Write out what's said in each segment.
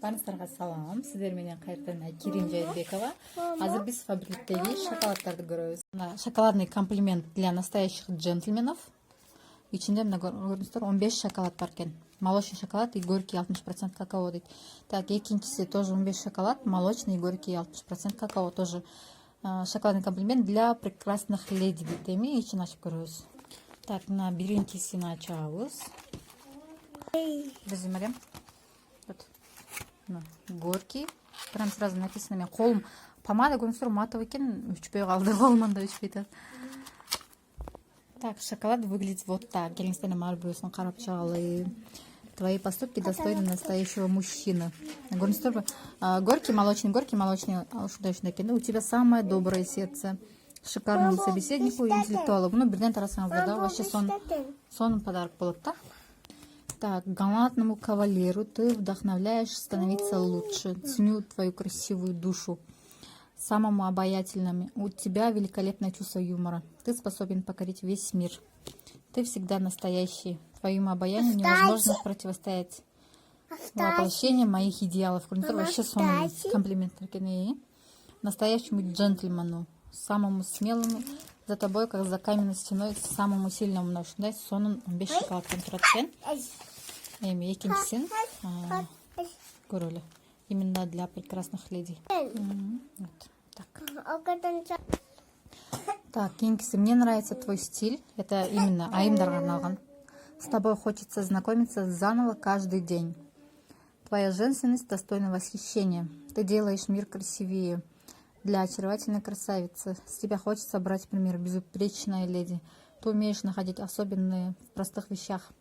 Барыңыздарга салам. Сиздер менен кайрадан Айкерим Жайбекова. Азыр биз фабриктеги шоколаддарды көрөбүз. Мына шоколадный комплимент для настоящих джентльменов. Ичинде мына көрдүңүздөр 15 шоколад бар экен. Молочный шоколад и горький 60% какао дейт. Так, экинчиси тоже 15 шоколад, молочный и горький 60% какао тоже. Шоколадный комплимент для прекрасных леди дейт. Эми ичин ачып көрөбүз. Так, мына биринчисин ачабыз. Биз эмеден вот горький. Прям сразу написано. Мен колум помада көрүнүштөр матовый экен, өчпөй калды. Колуман да өчпөй атат. Так, шоколад выглядит вот так. Келиңиздер марбюсын карап чыгалы. Твои поступки достойны настоящего мужчины. Көрүнүштөрбү? Горький, молочный. Ушундай экен. У тебя самое доброе сердце. Шикарный собеседник и интеллектуал. Буну бирден тарасаңыздар да вообще сонун подарок болот да. Так, галантному кавалеру ты вдохновляешь становиться лучше. Ценю твою красивую душу. Самому обаятельному. У тебя великолепное чувство юмора. Ты способен покорить весь мир. Ты всегда настоящий. Твоему обаянию невозможно противостоять. Воплощение моих идеалов. Вообще сонный комплимент. Настоящему джентльмену. Самому смелому. За тобой, как за каменной стеной, самому сильному нож. Да, сонун 15 шоколадтан турат экен. Эми экинчисин көрөлү. Именно для прекрасных леди. Вот. Так, кийинкиси. Мне нравится твой стиль. Это именно айымдарга арналган. С тобой хочется знакомиться заново каждый день. Твоя женственность достойна восхищения. Ты делаешь мир красивее. Для очаровательной красавицы. С тебя хочется брать пример. Безупречная леди. Ты умеешь находить особенные в простых вещах.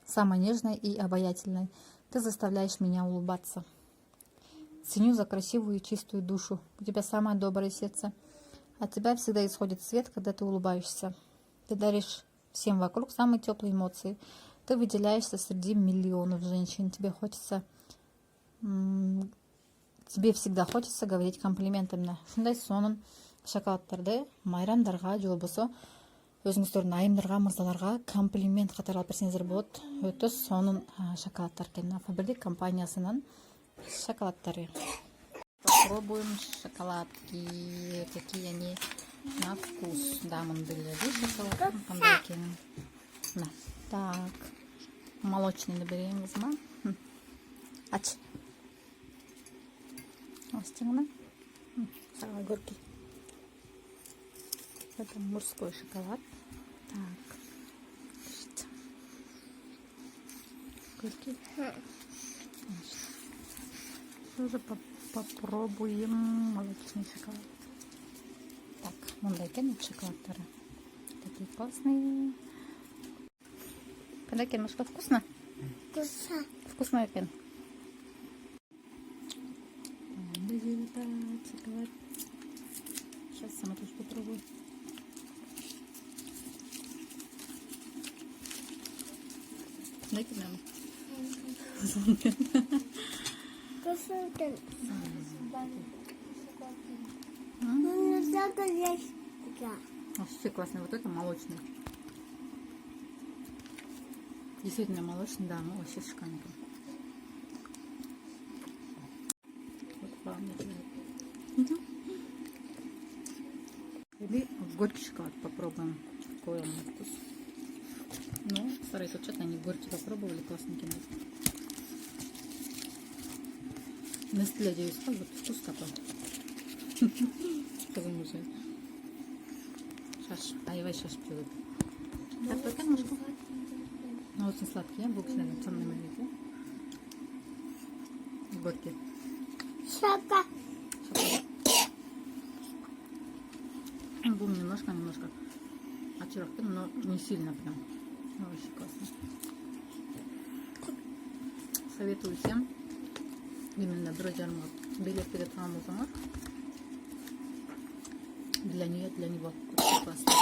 Самая нежная и обаятельная. Ты заставляешь меня улыбаться. Ценю за красивую и чистую душу. У тебя самое доброе сердце. От тебя всегда исходит свет, когда ты улыбаешься. Ты даришь всем вокруг самые теплые эмоции. Ты выделяешься среди миллионов женщин. Тебе всегда хочется говорить комплиментами. Шундай сонун шоколаддарды майрамдарга же болбосо өзүңүздөрдүн айымдарга, мырзаларга комплимент катары алып берсеңиздер болот. Өтө сонун шоколаддар экен. Фаберлик компаниясынын шоколаддары. Попробуем шоколадки. Какие они на вкус. Да, мандыльный шоколад. Так, молочный наберем. Ач. Горький. Это мужской шоколад. Так. Горький. Тоже попробуем молочный шоколад. Так, мындай экен шоколаддары. Такие классные. Кандай экен, Машка, вкусно? Вкусно. Вкусно экен. Шоколад. Сейчас сама тоже попробую. Дайте нам. Вообще классный. Вот это молочный. Действительно молочный, да, ну вообще шикарный. Или горький шоколад попробуем. Какой он вкус. Ну, старые тут что-то они горький попробовали, классненький. Нестле 900, вот вкус такой. Сказать. Шаш, айвай шаш пьют. Так, только немножко. Но очень сладкие, буквально темные маленькие. Горькие. Шоколад. Бум, немножко очаровка, но не сильно прям. Очень классно. Советую всем именно друзьям билет перед мамой. Для нее, для него. Очень классно.